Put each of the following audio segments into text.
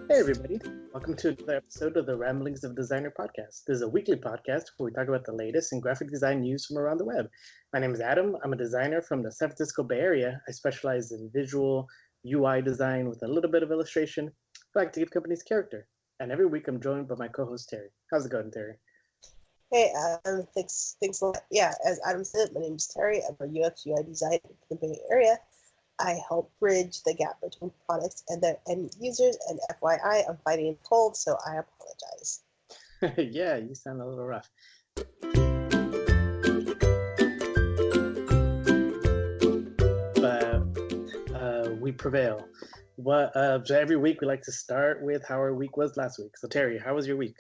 Hey, everybody. Welcome to another episode of the Ramblings of Designer podcast. This is a weekly podcast where we talk about the latest in graphic design news from around the web. My name is Adam. I'm a designer from the San Francisco Bay Area. I specialize in visual UI design with a little bit of illustration. I like to give companies character. And every week I'm joined by my co-host, Terry. How's it going, Terry? Hey, thanks a lot. Yeah, as Adam said, my name is Terry. I'm a UX UI designer in the Bay Area. I help bridge the gap between products and their end users. And FYI, I'm fighting a cold, so I apologize. Yeah, you sound a little rough. But we prevail. So every week we like to start with how our week was last week. So Terry, how was your week?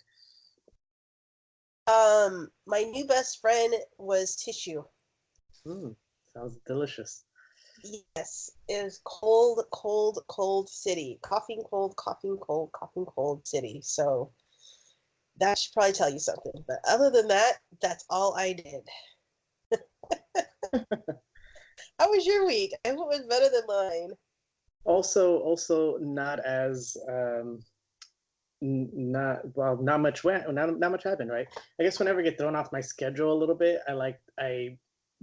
My new best friend was tissue. Sounds delicious. Yes, it was cold city. Coughing cold city. So that should probably tell you something. But other than that, that's all I did. How was your week? I hope it was better than mine. Also not as not much happened, right? I guess whenever I get thrown off my schedule a little bit, I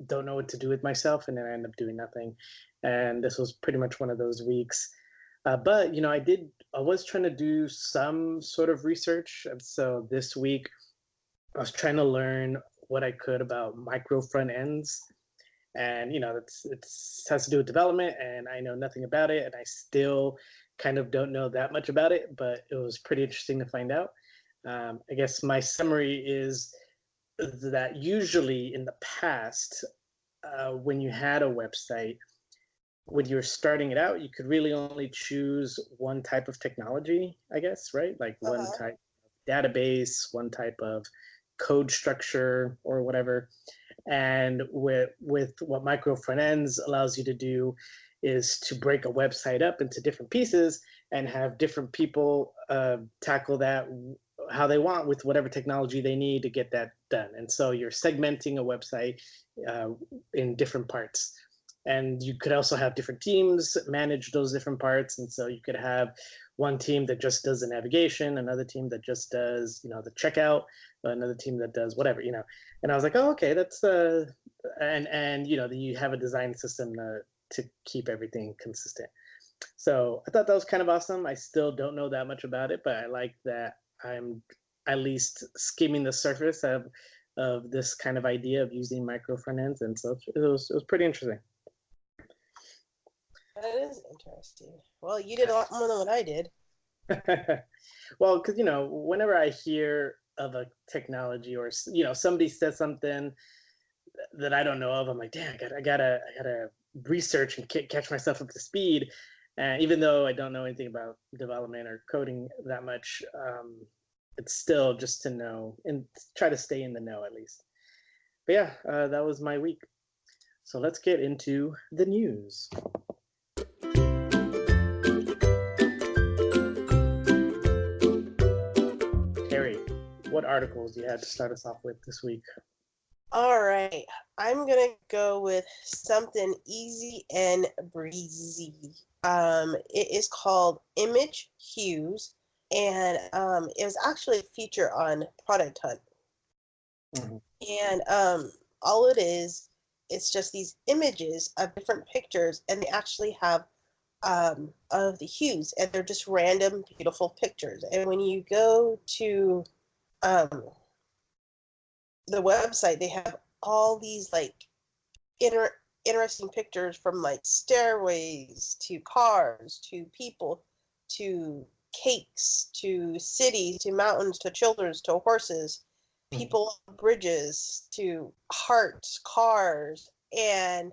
don't know what to do with myself, and then I end up doing nothing. And this was pretty much one of those weeks. But I was trying to do some sort of research, and so this week I was trying to learn what I could about micro front ends. And it has to do with development, and I know nothing about it, and I still kind of don't know that much about it, but it was pretty interesting to find out. I guess my summary is that usually in the past, when you had a website, when you were starting it out, you could really only choose one type of technology, I guess, right? Like one type of database, one type of code structure or whatever. And with what micro front ends allows you to do is to break a website up into different pieces and have different people tackle that how they want with whatever technology they need to get that done. And so you're segmenting a website in different parts. And you could also have different teams manage those different parts. And so you could have one team that just does the navigation, another team that just does, the checkout, another team that does whatever, And I was like, oh, okay, that's and you have a design system to keep everything consistent. So I thought that was kind of awesome. I still don't know that much about it, but I like that I'm at least skimming the surface of this kind of idea of using micro front ends, and so it was pretty interesting. That is interesting. Well, you did a lot more than what I did. Well, because whenever I hear of a technology or somebody says something that I don't know of, I'm like, damn, I gotta research and catch myself up to speed. And even though I don't know anything about development or coding that much, it's still just to know and try to stay in the know at least. But yeah, that was my week. So let's get into the news. Terry, what articles you had to start us off with this week? All right, I'm gonna go with something easy and breezy. It is called Image Hues, and it was actually a feature on Product Hunt. Mm-hmm. And all it is, it's just these images of different pictures, and they actually have of the hues, and they're just random, beautiful pictures. And when you go to the website, they have all these like interesting pictures from like stairways to cars to people to cakes to cities to mountains to children to horses, people on bridges to hearts, cars, and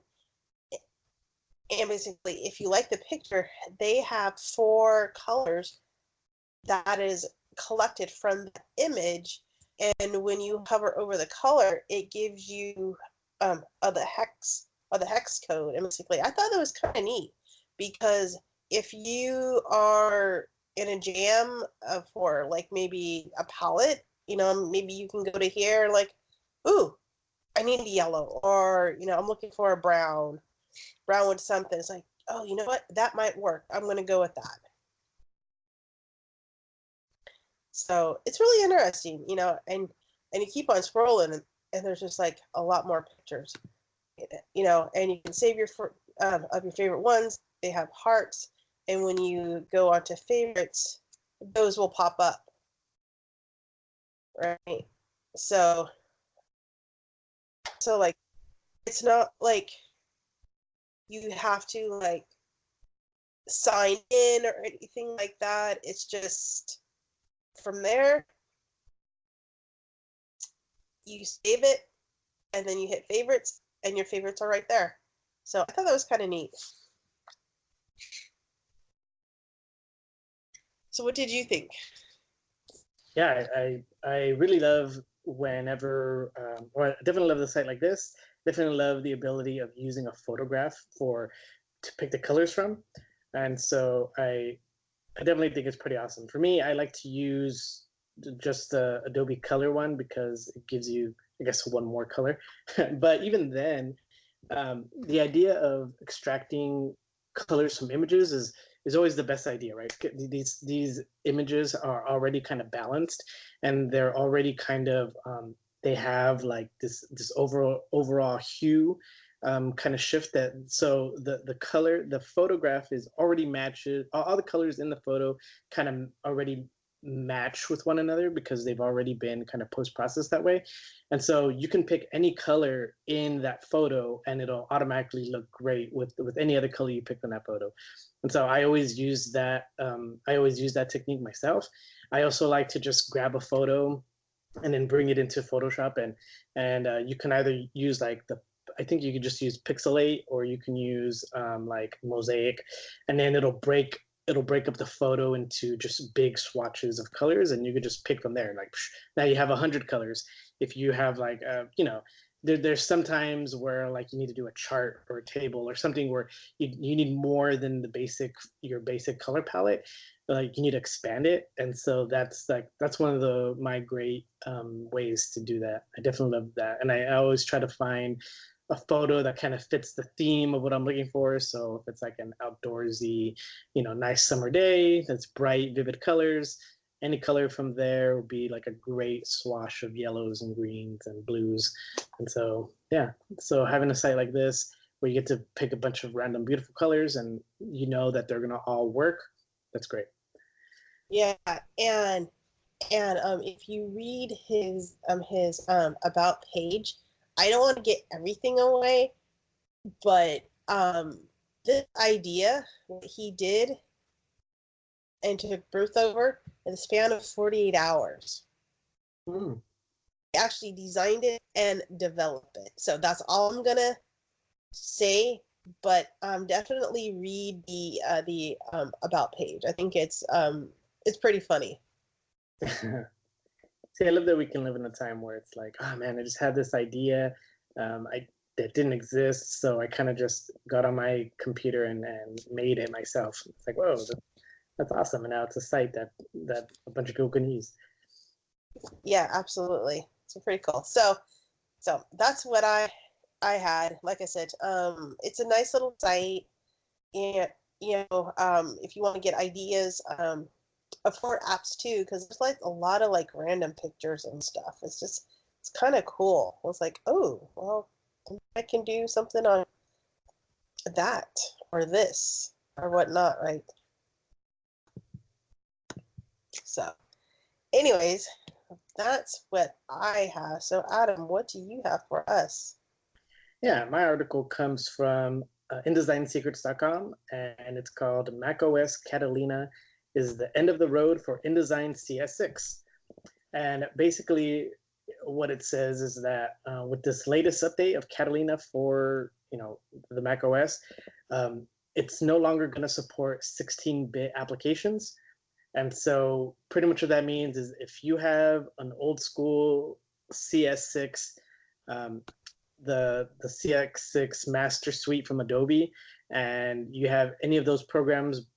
basically if you like the picture, they have 4 colors that is collected from the image. And when you hover over the color, it gives you the hex code. And basically, I thought that was kind of neat because if you are in a jam for like maybe a palette, maybe you can go to here like, ooh, I need a yellow, or I'm looking for a brown with something. It's like, oh, you know what? That might work. I'm going to go with that. So it's really interesting, and you keep on scrolling, and there's just like a lot more pictures, and you can save your of your favorite ones. They have hearts, and when you go onto favorites, those will pop up, right? So like, it's not like you have to like sign in or anything like that. It's just from there, you save it, and then you hit favorites, and your favorites are right there. So I thought that was kind of neat. So what did you think? Yeah, I really love whenever, or I definitely love the site like this. Definitely love the ability of using a photograph to pick the colors from, and so I definitely think it's pretty awesome. For me, I like to use just the Adobe Color one because it gives you, I guess, one more color. But even then, the idea of extracting colors from images is always the best idea, right? These images are already kind of balanced, and they're already kind of they have like this overall hue kind of shift that so the photograph is already matches all the colors in the photo kind of already match with one another because they've already been kind of post-processed that way. And so you can pick any color in that photo and it'll automatically look great with any other color you pick on that photo. And so I always use that technique myself. I also like to just grab a photo and then bring it into Photoshop, and you can either use like I think you could just use pixelate, or you can use like mosaic, and then it'll break up the photo into just big swatches of colors, and you could just pick from there. Like now you have 100 colors. If you have like there's sometimes where like you need to do a chart or a table or something where you need more than your basic color palette. Like you need to expand it, and so that's one of my great ways to do that. I definitely love that, and I always try to find a photo that kind of fits the theme of what I'm looking for. So if it's like an outdoorsy, nice summer day that's bright, vivid colors, any color from there would be like a great swash of yellows and greens and blues. And so yeah, so having a site like this where you get to pick a bunch of random beautiful colors and you know that they're gonna all work, that's great. Yeah, and if you read his about page, I don't want to get everything away, but this idea what he did and took Ruth over in the span of 48 hours. Mm. He actually designed it and developed it. So that's all I'm gonna say. But definitely read the about page. I think it's pretty funny. See, I love that we can live in a time where it's like, oh man, I just had this idea, I that didn't exist, so I kind of just got on my computer and made it myself. It's like, whoa, that's awesome, and now it's a site that a bunch of people can use. Yeah, absolutely. It's pretty cool. So that's what I had. Like I said, it's a nice little site, and if you want to get ideas for apps too, because there's like a lot of like random pictures and stuff. It's kind of cool. I was like, oh well, I can do something on that or this or whatnot, right? So, anyways, that's what I have. So, Adam, what do you have for us? Yeah, my article comes from InDesignSecrets.com, and it's called macOS Catalina is the end of the road for InDesign CS6. And basically, what it says is that with this latest update of Catalina for the Mac OS, it's no longer going to support 16-bit applications. And so, pretty much what that means is if you have an old school CS6, um, the CX6 Master Suite from Adobe, and you have any of those programs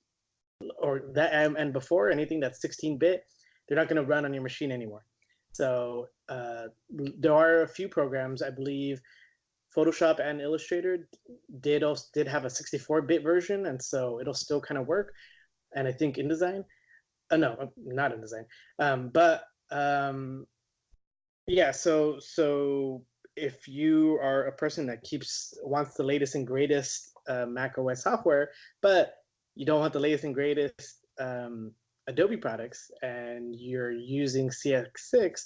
or that and before anything that's 16-bit, they're not going to run on your machine anymore. So there are a few programs, I believe Photoshop and Illustrator did have a 64-bit version, and so it'll still kind of work. And I think InDesign. No, not in design. But yeah, so if you are a person that wants the latest and greatest Mac OS software, but you don't want the latest and greatest Adobe products, and you're using CX6,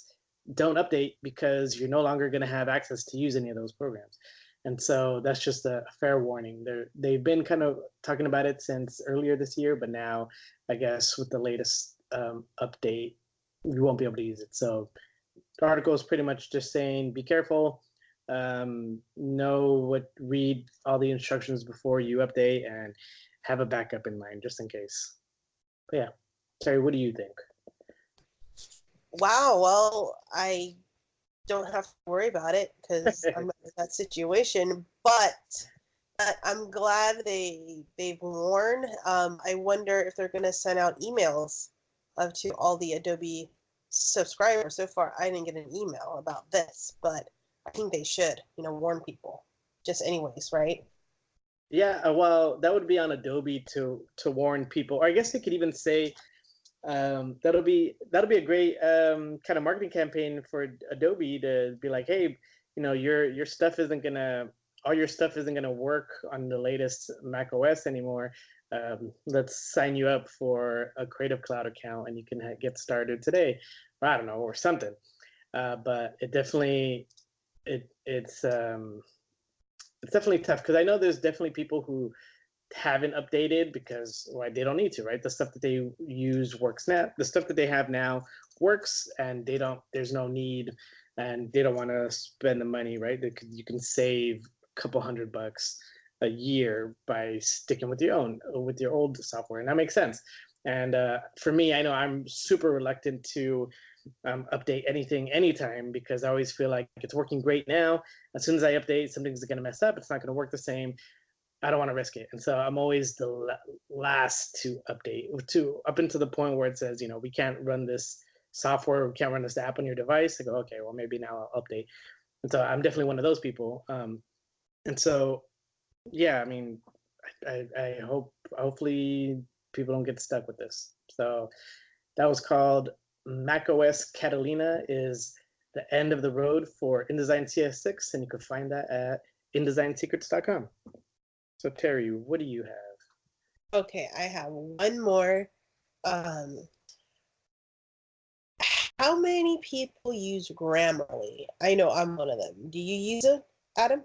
don't update, because you're no longer going to have access to use any of those programs. And so that's just a fair warning. They've been kind of talking about it since earlier this year, but now I guess with the latest update, you won't be able to use it. So the article is pretty much just saying, be careful, read all the instructions before you update, and have a backup in mind just in case. But yeah, Terry, what do you think? Wow, well, I don't have to worry about it because I'm not in that situation, but I'm glad they've warned. I wonder if they're going to send out emails to all the Adobe subscribers. So far, I didn't get an email about this, but I think they should, warn people. Just anyways, right? Yeah, well, that would be on Adobe to warn people. Or I guess they could even say that'll be a great kind of marketing campaign for Adobe to be like, hey, your stuff isn't gonna all your stuff isn't gonna work on the latest Mac OS anymore. Let's sign you up for a Creative Cloud account, and you can get started today, or I don't know, or something. But it definitely it's definitely tough, because I know there's definitely people who haven't updated because they don't need to, right? The stuff that they use works now. The stuff that they have now works, and there's no need, and they don't want to spend the money, right? You can save a couple $100 a year by sticking with your old software, and that makes sense. And for me, I know I'm super reluctant to update anything anytime, because I always feel like it's working great now. As soon as I update, something's going to mess up. It's not going to work the same. I don't want to risk it. And so I'm always the last to update, up until the point where it says, we can't run this software, we can't run this app on your device. I go, okay, well, maybe now I'll update. And so I'm definitely one of those people. And so, yeah, I mean, I hopefully people don't get stuck with this. So that was called macOS Catalina is the end of the road for InDesign CS6, and you can find that at InDesignSecrets.com. So Terry, what do you have? Okay, I have one more. How many people use Grammarly? I know I'm one of them. Do you use it, Adam?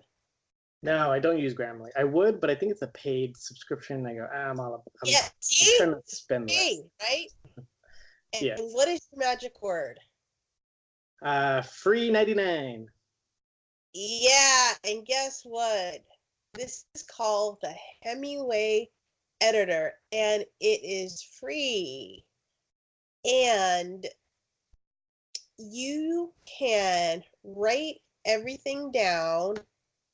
No, I don't use Grammarly. I would, but I think it's a paid subscription. I go, I'm Yeah, trying to spend less. right? And Yes. what is your magic word? Free 99. Yeah, and guess what? This is called the Hemingway Editor, and it is free. And you can write everything down,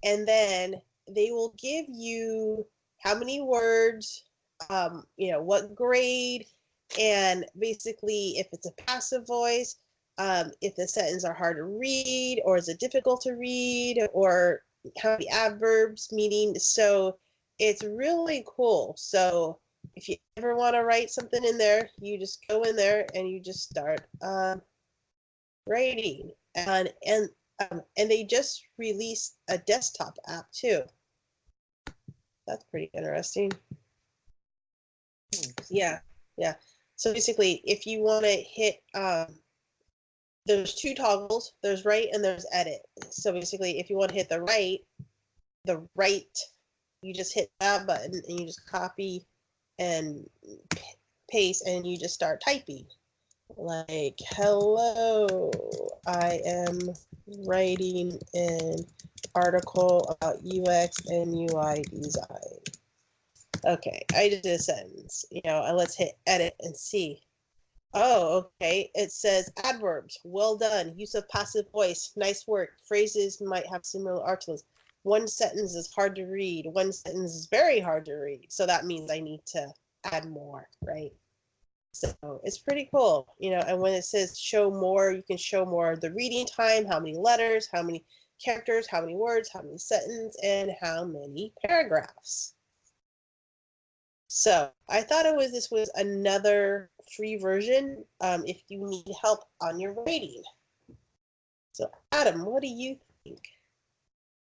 and then they will give you how many words, what grade, and basically if it's a passive voice, if the sentences are hard to read, or is it difficult to read, or how many adverbs, meaning. So it's really cool. So if you ever want to write something in there, you just go in there and you just start writing. And they just released a desktop app too. That's pretty interesting. Yeah. So basically, if you want to hit, there's two toggles. There's write and there's edit. So basically, if you want to hit the write, you just hit that button and you just copy and paste, and you just start typing. Like, hello, I am writing an article about UX and UI design. Okay, I just did a sentence, and let's hit edit and see. Oh, okay. It says adverbs. Well done. Use of passive voice. Nice work. Phrases might have similar articles. One sentence is hard to read. One sentence is very hard to read. So that means I need to add more, right? So it's pretty cool, and when it says show more, you can show more of the reading time, how many letters, how many characters, how many words, how many sentences, and how many paragraphs. So I thought this was another free version if you need help on your writing. So Adam, what do you think?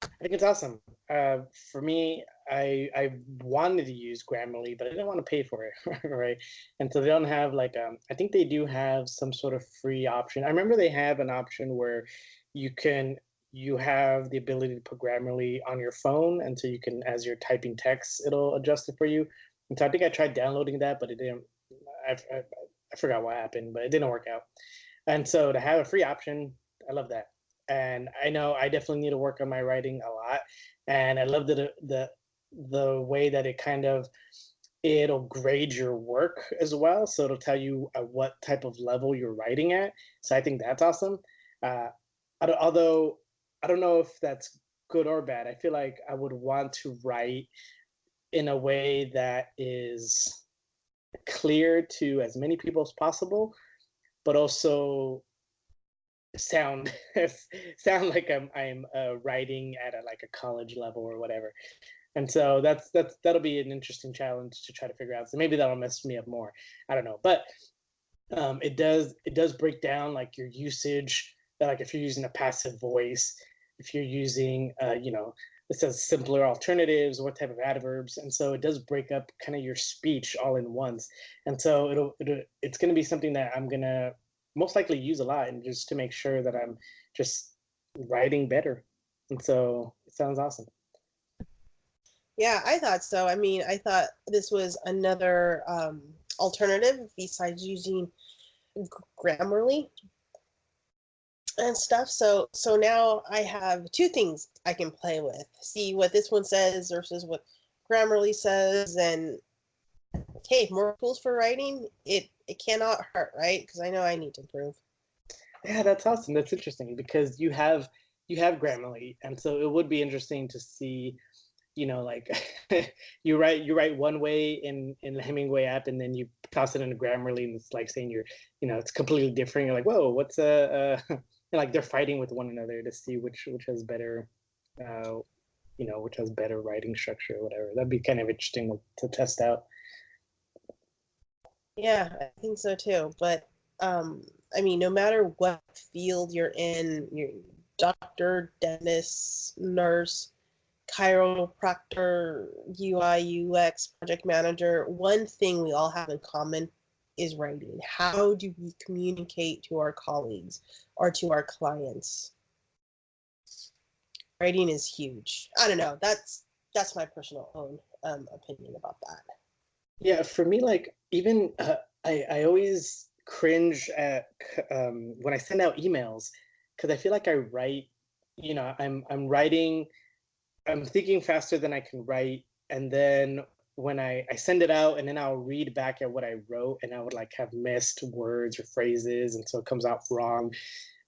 I think it's awesome. For me, I wanted to use Grammarly, but I didn't want to pay for it, right? And so they don't have like I think they do have some sort of free option. I remember they have an option where you have the ability to put Grammarly on your phone, and so you can, as you're typing text, it'll adjust it for you. And so I think I tried downloading that, but it didn't. I forgot what happened, but it didn't work out. And so to have a free option, I love that. And I know I definitely need to work on my writing a lot. And I love the way that it kind of it'll grade your work as well. So it'll tell you at what type of level you're writing at. So I think that's awesome. Uh, although I don't know if that's good or bad. I feel like I would want to write in a way that is clear to as many people as possible, but also sound sound like I'm writing at like a college level or whatever. And so that'll be an interesting challenge to try to figure out. So maybe that'll mess me up more. I don't know, but it does break down like your usage. Like if you're using a passive voice, if you're using it says simpler alternatives, what type of adverbs, and so it does break up kind of your speech all in once. And so it's going to be something that I'm gonna most likely use a lot, and just to make sure that I'm just writing better. And so it sounds awesome. Yeah, I thought so. I mean, I thought this was another alternative besides using Grammarly and stuff. So now I have two things I can play with. See what this one says versus what Grammarly says, and hey, more tools for writing. It cannot hurt, right? Because I know I need to improve. Yeah, that's awesome. That's interesting because you have Grammarly, and so it would be interesting to see, like you write one way in the Hemingway app, and then you toss it into Grammarly, and it's like saying it's completely different. You're like, whoa, what's like they're fighting with one another to see which has better, uh, which has better writing structure or whatever. That'd be kind of interesting to test out. Yeah, I think so too. But I mean, no matter what field you're in, you're doctor, dentist, nurse, chiropractor, UI, UX, project manager, one thing we all have in common is writing. How do we communicate to our colleagues or to our clients? Writing is huge. I don't know. That's my personal own opinion about that. Yeah, for me, like even I always cringe at when I send out emails because I feel like I write, I'm writing, I'm thinking faster than I can write, and then when I send it out, and then I'll read back at what I wrote, and I would like have missed words or phrases, and so it comes out wrong.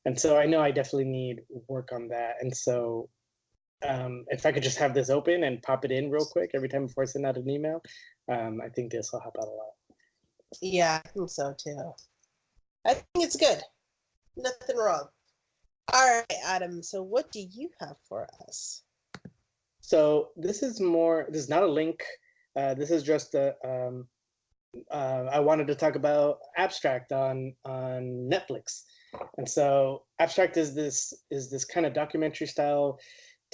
And so I know I definitely need work on that. And so if I could just have this open and pop it in real quick every time before I send out an email, I think this will help out a lot. Yeah, I think so too. I think it's good. Nothing wrong. All right, Adam. So what do you have for us? So this is more. This is not a link. This is just a. I wanted to talk about Abstract on Netflix, and so Abstract is this kind of documentary style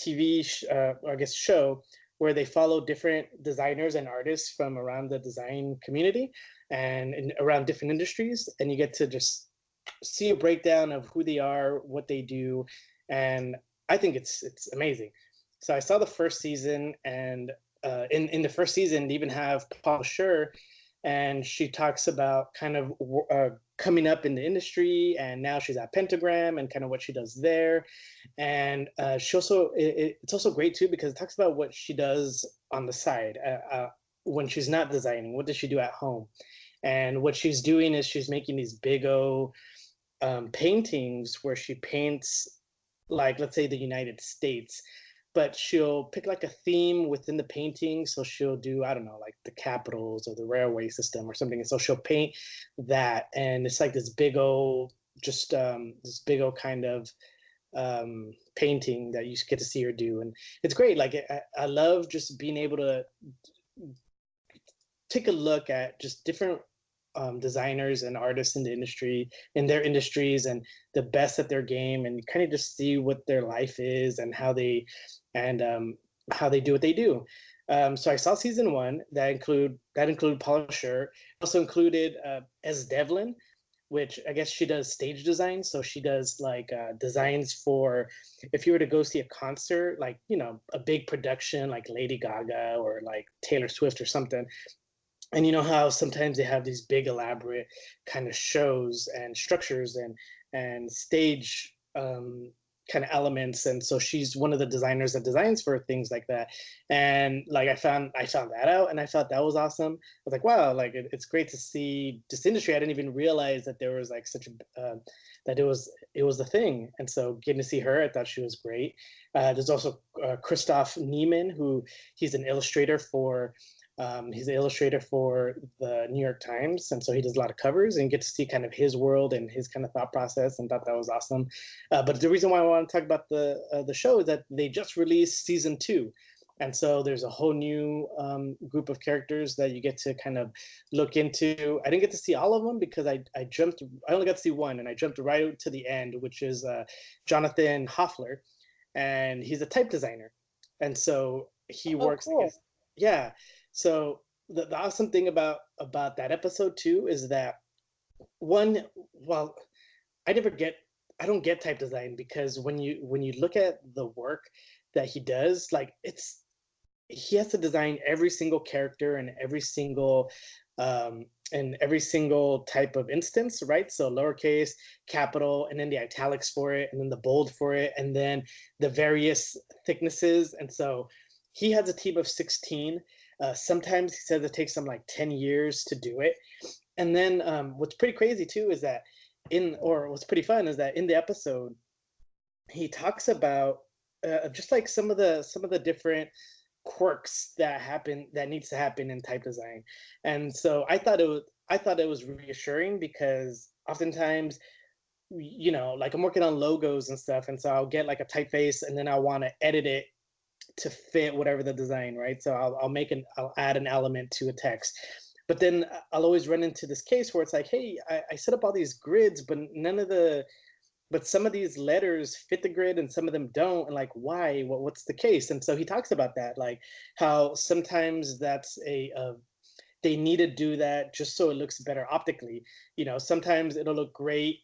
TV, or I guess show, where they follow different designers and artists from around the design community and around different industries, and you get to just see a breakdown of who they are, what they do, and I think it's amazing. So I saw the first season, and in the first season, they even have Paula Scher, and she talks about kind of coming up in the industry, and now she's at Pentagram and kind of what she does there. And she also it's also great too because it talks about what she does on the side when she's not designing. What does she do at home? And what she's doing is she's making these big O paintings where she paints, like, let's say the United States, but she'll pick like a theme within the painting. So she'll do, I don't know, like the capitals or the railway system or something. And so she'll paint that. And it's like this big old, just this big old kind of painting that you get to see her do. And it's great. Like, I love just being able to take a look at just different designers and artists in the industry, in their industries, and the best at their game, and kind of just see what their life is and and how they do what they do. So I saw season 1 that include Paula Scher. Also included as Devlin, which I guess she does stage design. So she does like designs for, if you were to go see a concert, like, you know, a big production like Lady Gaga or like Taylor Swift or something. And you know how sometimes they have these big elaborate kind of shows and structures and stage kind of elements, and so she's one of the designers that designs for things like that. And like I found that out, and I thought that was awesome. I was like, wow, like it's great to see this industry. I didn't even realize that there was like such a that it was a thing. And so getting to see her, I thought she was great. There's also Christoph Niemann, who he's an illustrator for he's an illustrator for the New York Times, and so he does a lot of covers, and get to see kind of his world and his kind of thought process, and thought that was awesome. But the reason why I want to talk about the show is that they just released season 2, and so there's a whole new group of characters that you get to kind of look into. I didn't get to see all of them because I only got to see one, and I jumped right to the end, which is Jonathan Hoefler, and he's a type designer, and so he works. Cool. Yeah. So the awesome thing about that episode too is that one, well, I don't get type design, because when you look at the work that he does, like he has to design every single character and every single type of instance, right? So lowercase, capital, and then the italics for it, and then the bold for it, and then the various thicknesses. And so he has a team of 16. Sometimes he says it takes him like 10 years to do it. And then what's pretty crazy too is that what's pretty fun is that in the episode, he talks about just like some of the different quirks that needs to happen in type design. And so I thought it was reassuring, because oftentimes, you know, like I'm working on logos and stuff, and so I'll get like a typeface, and then I want to edit it to fit whatever the design, right? So I'll add an element to a text. But then I'll always run into this case where it's like, hey, I set up all these grids, but some of these letters fit the grid and some of them don't. And like, why? What's the case? And so he talks about that, like how sometimes that's they need to do that just so it looks better optically. You know, sometimes it'll look great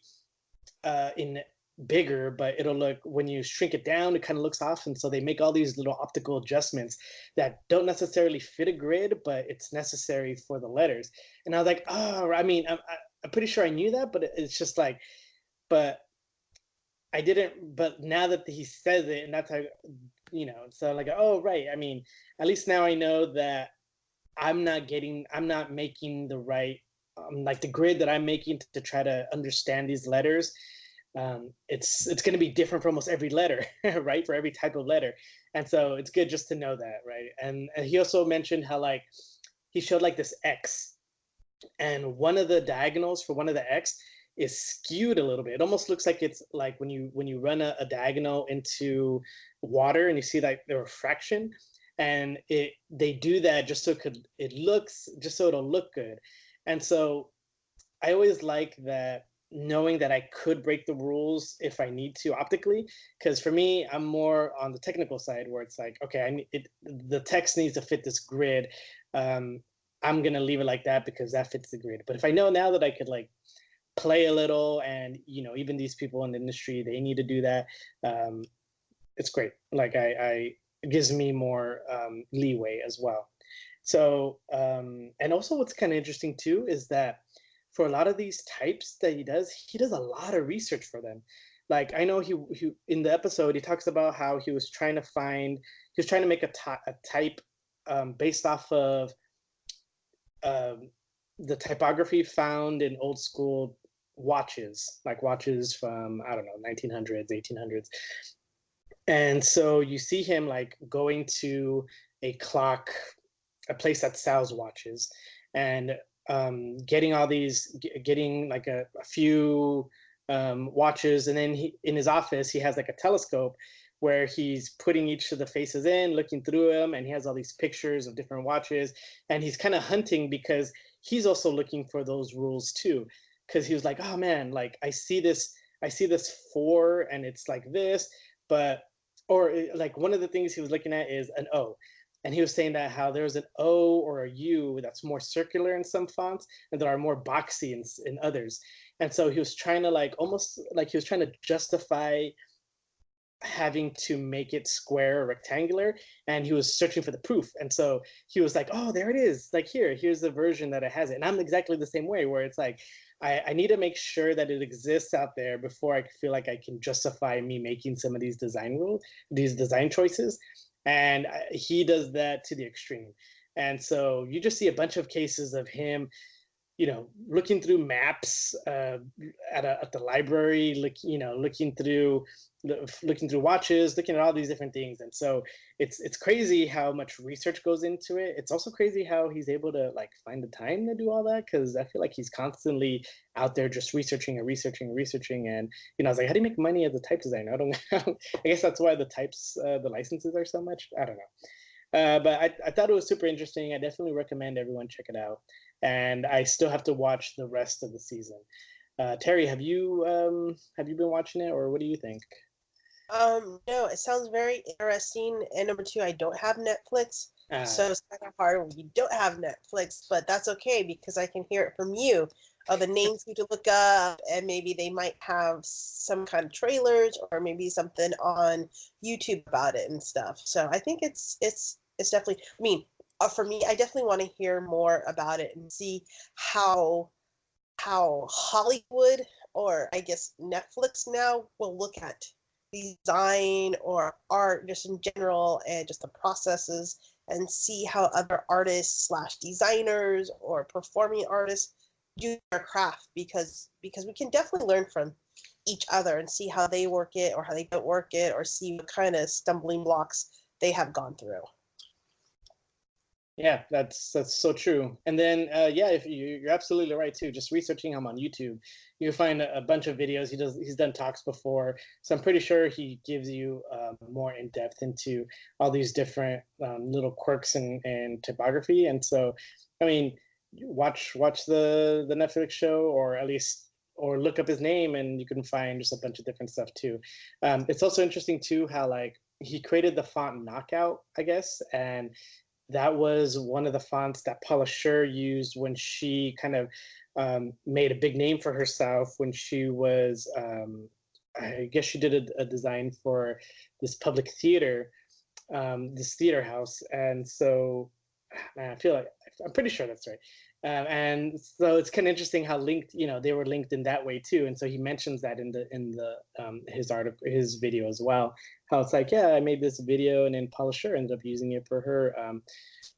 in bigger, but it'll look, when you shrink it down, it kind of looks off. And so they make all these little optical adjustments that don't necessarily fit a grid, but it's necessary for the letters. And I was like, oh, I mean, I'm pretty sure I knew that, but it's just like, but I didn't. But now that he says it, and that's how, you know, so like, oh, right. I mean, at least now I know that I'm not making the right, like the grid that I'm making to try to understand these letters. It's going to be different for almost every letter, right? For every type of letter. And so it's good just to know that, right? And he also mentioned how like he showed like this X, and one of the diagonals for one of the X is skewed a little bit. It almost looks like it's like when you run a diagonal into water and you see like the refraction, and they do that just so it'll look good. And so I always like that, knowing that I could break the rules if I need to optically, because for me, I'm more on the technical side where it's like, okay, the text needs to fit this grid. I'm gonna leave it like that because that fits the grid. But if I know now that I could like play a little, and you know, even these people in the industry, they need to do that. It's great. Like it gives me more leeway as well. So and also what's kind of interesting too is that for a lot of these types that he does a lot of research for them. Like I know he in the episode he talks about how he was trying to make a type based off of the typography found in old school watches, like watches from, I don't know, 1900s, 1800s. And so you see him like going to a place that sells watches, and getting like a few watches, and then in his office he has like a telescope where he's putting each of the faces in, looking through them, and he has all these pictures of different watches, and he's kind of hunting because he's also looking for those rules too, because he was like, oh man, like I see this 4 and it's like this, but or like one of the things he was looking at is an O. And he was saying that how there's an O or a U that's more circular in some fonts and there are more boxy in others. And so he was trying to like almost like he was trying to justify having to make it square or rectangular, and he was searching for the proof. And so he was like, oh, there it is, like here's the version that it has it. And I'm exactly the same way, where it's like I need to make sure that it exists out there before I feel like I can justify me making some of these design rules, these design choices. And he does that to the extreme. And so you just see a bunch of cases of him, looking through maps at the library, looking through watches, looking at all these different things. And so it's crazy how much research goes into it. It's also crazy how he's able to like find the time to do all that, because I feel like he's constantly out there just researching and researching and researching. And I was like, how do you make money as a type designer? I don't know. I guess that's why the types, the licenses are so much. I don't know. But I thought it was super interesting. I definitely recommend everyone check it out. And I still have to watch the rest of the season. Terry, have you been watching it, or what do you think? No, it sounds very interesting. And number two, I don't have Netflix, so it's kind of hard when you don't have Netflix, but that's okay because I can hear it from you of the names you to look up, and maybe they might have some kind of trailers or maybe something on YouTube about it and stuff. So I think it's definitely. I mean, for me, I definitely want to hear more about it and see how Hollywood, or I guess Netflix now, will look at design or art just in general and just the processes, and see how other artists slash designers or performing artists do their craft, because we can definitely learn from each other and see how they work it or how they don't work it, or see what kind of stumbling blocks they have gone through. Yeah, that's so true. And then yeah, if you're absolutely right too. Just researching him on YouTube, you can find a bunch of videos. He's done talks before, so I'm pretty sure he gives you more in depth into all these different little quirks and typography. And so, I mean, watch the Netflix show, or at least or look up his name, and you can find just a bunch of different stuff too. It's also interesting too how like he created the font Knockout, I guess, and that was one of the fonts that Paula Scher used when she kind of made a big name for herself when she was, I guess she did a design for this public theater, this theater house. And so man, I feel like I'm pretty sure that's right. And so it's kind of interesting how linked, they were linked in that way too. And so he mentions that in the his article, his video as well. How it's like, yeah, I made this video, and then Paula Scher ended up using it for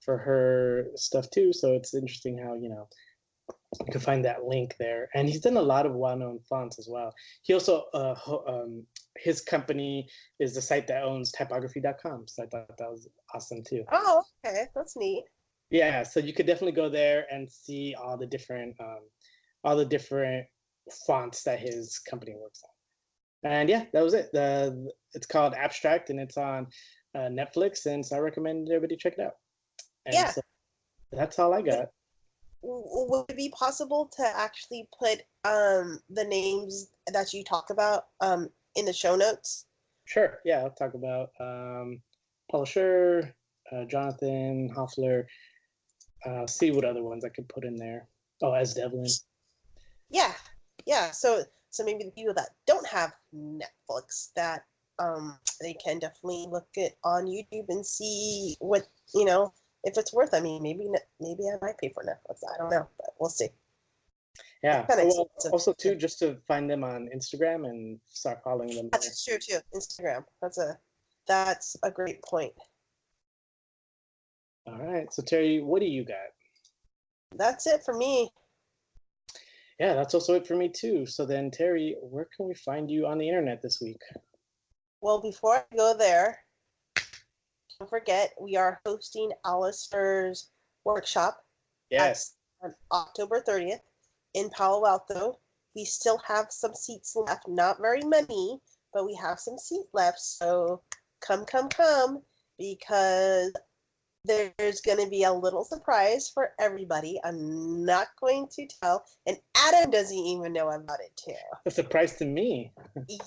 her stuff too. So it's interesting how you can find that link there. And he's done a lot of well-known fonts as well. He also his company is the site that owns typography.com. So I thought that was awesome too. Oh, okay, that's neat. Yeah, so you could definitely go there and see all the different fonts that his company works on. And yeah, that was it. It's called Abstract, and it's on Netflix, and so I recommend everybody check it out. And Yeah. so that's all I got. Would it be possible to actually put the names that you talk about in the show notes? Sure. Yeah, I'll talk about Paula Scher, Jonathan Hoefler. See what other ones I could put in there. Oh, as Devlin. Yeah, yeah. So maybe the people that don't have Netflix, that they can definitely look it on YouTube and see what, if it's worth. I mean, maybe I might pay for Netflix. I don't know, but we'll see. Yeah. It's kind of Well, expensive. also too, just to find them on Instagram and start following them there. That's true too. Instagram. That's a great point. All right. So Terry, what do you got? That's it for me. Yeah, that's also it for me too. So then, Terry, where can we find you on the internet this week? Well, before I go there, don't forget we are hosting Alastair's workshop. Yes. That's on October 30th in Palo Alto. We still have some seats left, not very many, but we have some seat left. So come, because there's going to be a little surprise for everybody. I'm not going to tell, and Adam doesn't even know about it too. A surprise to me.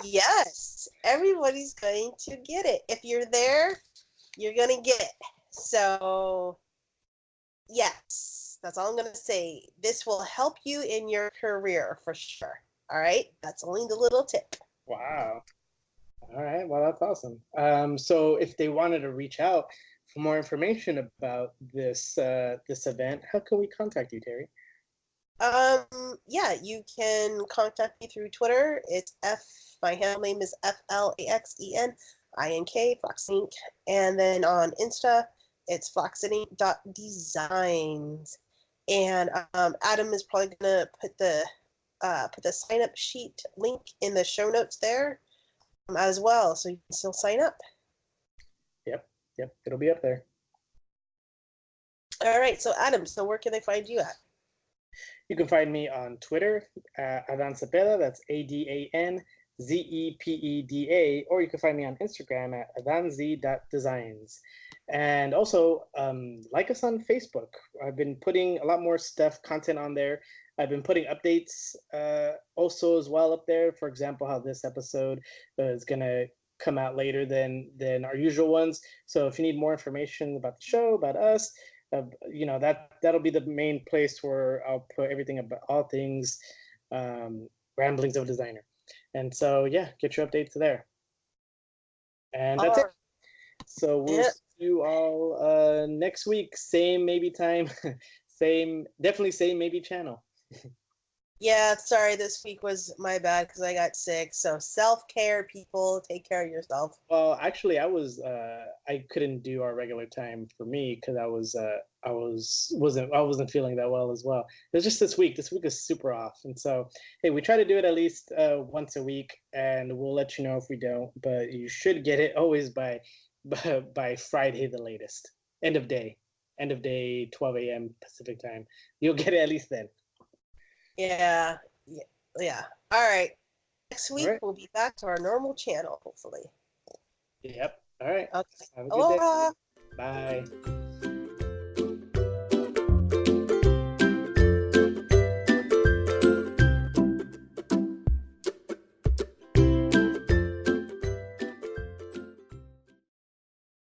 Yes, everybody's going to get it. If you're there, you're going to get it. So, yes, that's all I'm going to say. This will help you in your career for sure. All right, that's only the little tip. Wow. All right. Well, that's awesome. So if they wanted to reach out for more information about this event, how can we contact you, Terry? Yeah, you can contact me through Twitter. It's my handle name is FLAXENINK, Flaxink. And then on Insta, it's flaxenink.designs. And Adam is probably gonna put the sign up sheet link in the show notes there as well, so you can still sign up. Yep. Yep. It'll be up there. All right, so Adam, so where can they find you at? You can find me on Twitter, Adan Cepeda, that's AdanZepeda, or you can find me on Instagram at adanz.designs. And also, like us on Facebook. I've been putting a lot more content on there. I've been putting updates also as well up there. For example, how this episode is going to come out later than our usual ones. So if you need more information about the show, about us, that'll be the main place where I'll put everything about all things ramblings of a designer. And so yeah, get your updates there. And that's it. So we'll see you all next week. Same maybe time, definitely same maybe channel. Yeah, sorry, this week was my bad because I got sick. So self-care, people, take care of yourself. Well, actually, I couldn't do our regular time for me because I wasn't feeling that well as well. It was just this week. This week is super off, and so hey, we try to do it at least once a week, and we'll let you know if we don't. But you should get it always by Friday the latest, end of day, 12 a.m. Pacific time. You'll get it at least then. Yeah. All right. Next week Right. we'll be back to our normal channel, hopefully. Yep. All right. Okay. Have a good day. Aloha. Bye.